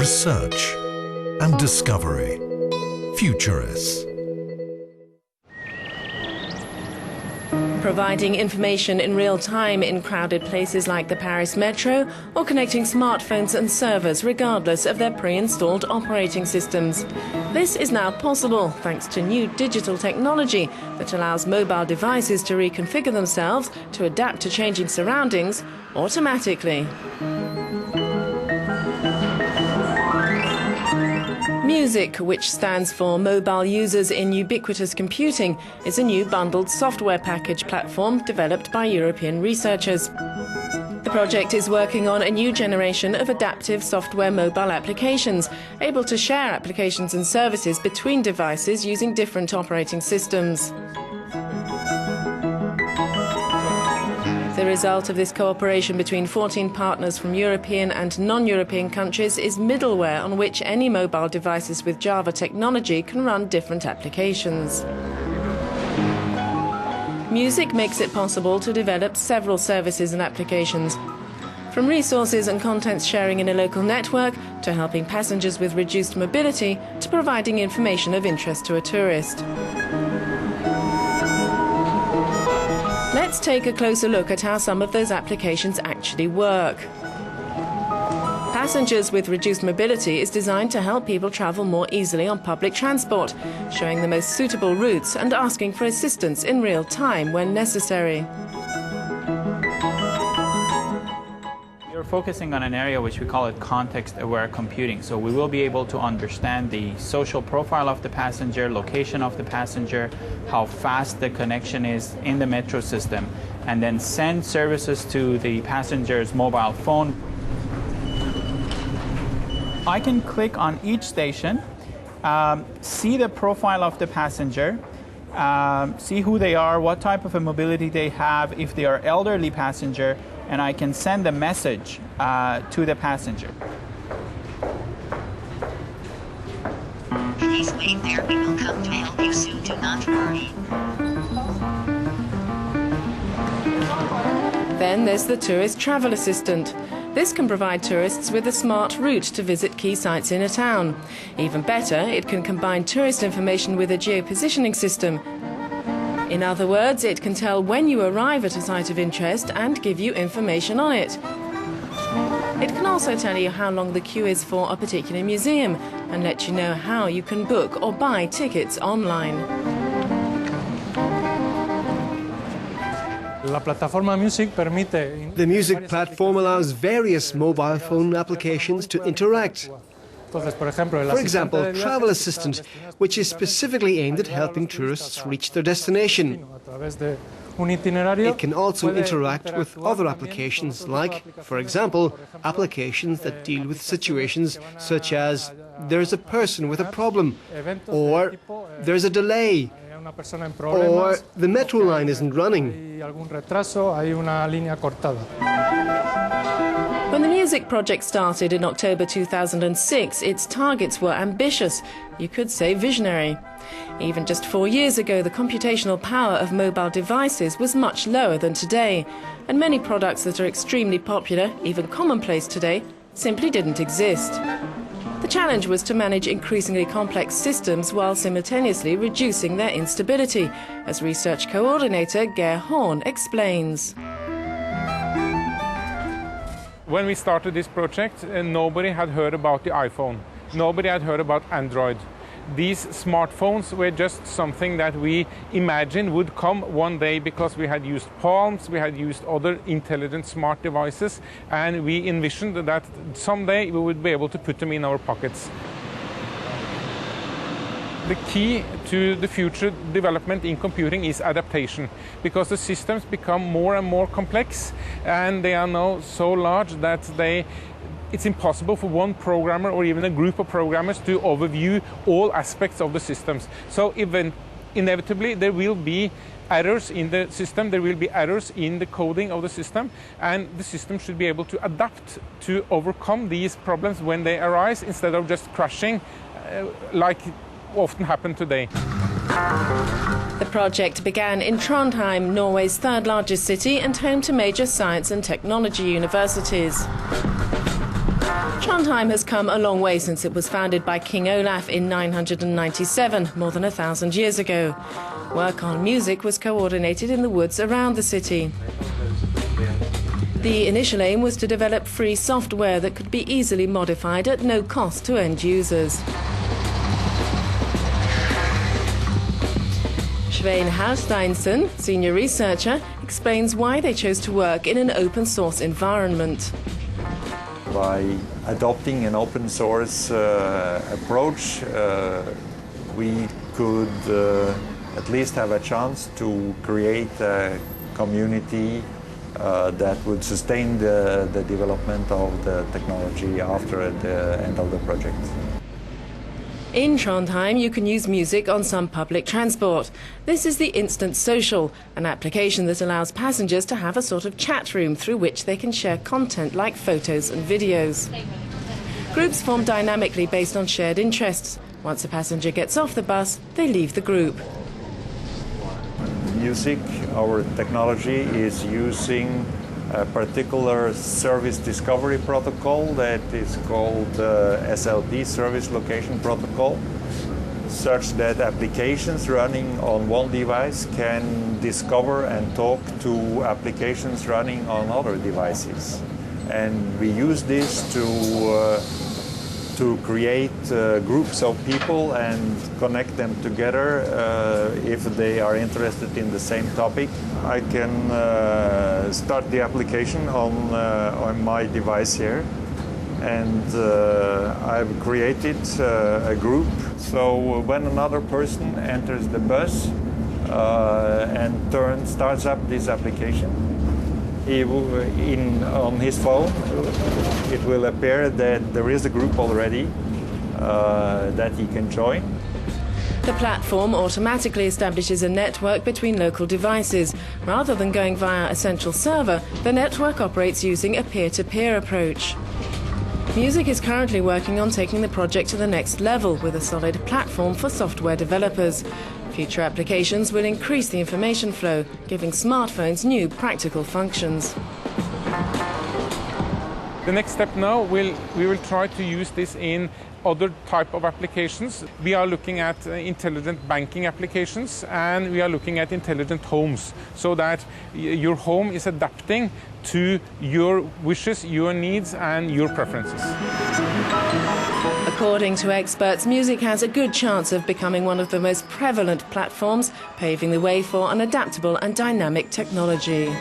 research and discovery. Futuris. Providing information in real time in crowded places like the Paris metro, or connecting smartphones and servers regardless of their pre-installed operating systems. This is now possible thanks to new digital technology that allows mobile devices to reconfigure themselves to adapt to changing surroundings automatically. Music, which stands for Mobile Users in Ubiquitous Computing, is a new bundled software package platform developed by European researchers. The project is working on a new generation of adaptive software mobile applications, able to share applications and services between devices using different operating systems. The result of this cooperation between 14 partners from European and non-European countries is middleware on which any mobile devices with Java technology can run different applications. Music makes it possible to develop several services and applications, from resources and contents sharing in a local network, to helping passengers with reduced mobility, to providing information of interest to a tourist. Let's take a closer look at how some of those applications actually work. Passengers with reduced mobility is designed to help people travel more easily on public transport, showing the most suitable routes and asking for assistance in real time when necessary. We're focusing on an area which we call it context-aware computing. So we will be able to understand the social profile of the passenger, location of the passenger, how fast the connection is in the metro system, and then send services to the passenger's mobile phone. I can click on each station, see the profile of the passenger, see who they are, what type of a mobility they have, if they are elderly passenger, and I can send a message to the passenger. Please wait there, we will come to help you soon, do not worry. Then there's the tourist travel assistant. This can provide tourists with a smart route to visit key sites in a town. Even better, it can combine tourist information with a geopositioning system. In other words, it can tell when you arrive at a site of interest and give you information on it. It can also tell you how long the queue is for a particular museum and let you know how you can book or buy tickets online. The music platform allows various mobile phone applications to interact. For example, Travel Assistant, which is specifically aimed at helping tourists reach their destination. It can also interact with other applications like, for example, applications that deal with situations such as there's a person with a problem, or there's a delay, or the metro line isn't running. When the music project started in October 2006, its targets were ambitious, you could say visionary. Even just 4 years ago, the computational power of mobile devices was much lower than today, and many products that are extremely popular, even commonplace today, simply didn't exist. The challenge was to manage increasingly complex systems while simultaneously reducing their instability, as research coordinator Ger Horn explains. When we started this project, nobody had heard about the iPhone. Nobody had heard about Android. These smartphones were just something that we imagined would come one day because we had used Palms, we had used other intelligent smart devices, and we envisioned that someday we would be able to put them in our pockets. The key to the future development in computing is adaptation, because the systems become more and more complex, and they are now so large that it's impossible for one programmer or even a group of programmers to overview all aspects of the systems. So inevitably there will be errors in the system, there will be errors in the coding of the system, and the system should be able to adapt to overcome these problems when they arise, instead of just crashing like often happen today. The project began in Trondheim, Norway's third largest city and home to major science and technology universities. Trondheim has come a long way since it was founded by King Olaf in 997, more than 1,000 years ago. Work on music was coordinated in the woods around the city. The initial aim was to develop free software that could be easily modified at no cost to end users. Svein Halsteinsen, senior researcher, explains why they chose to work in an open source environment. By adopting an open source approach, we could at least have a chance to create a community that would sustain the development of the technology after the end of the project. In Trondheim, you can use music on some public transport. This is the Instant Social, an application that allows passengers to have a sort of chat room through which they can share content like photos and videos. Groups form dynamically based on shared interests. Once a passenger gets off the bus, they leave the group. Music, our technology, is using a particular service discovery protocol that is called SLP, Service Location Protocol, such that applications running on one device can discover and talk to applications running on other devices. And we use this to create groups of people and connect them together if they are interested in the same topic. I can start the application on my device here, and I've created a group. So when another person enters the bus and starts up this application, on his phone, it will appear that there is a group already that he can join. The platform automatically establishes a network between local devices. Rather than going via a central server, the network operates using a peer-to-peer approach. Music is currently working on taking the project to the next level with a solid platform for software developers. Future applications will increase the information flow, giving smartphones new practical functions. The next step now, we will try to use this in other type of applications. We are looking at intelligent banking applications, and we are looking at intelligent homes, so that your home is adapting to your wishes, your needs and your preferences. According to experts, music has a good chance of becoming one of the most prevalent platforms, paving the way for an adaptable and dynamic technology.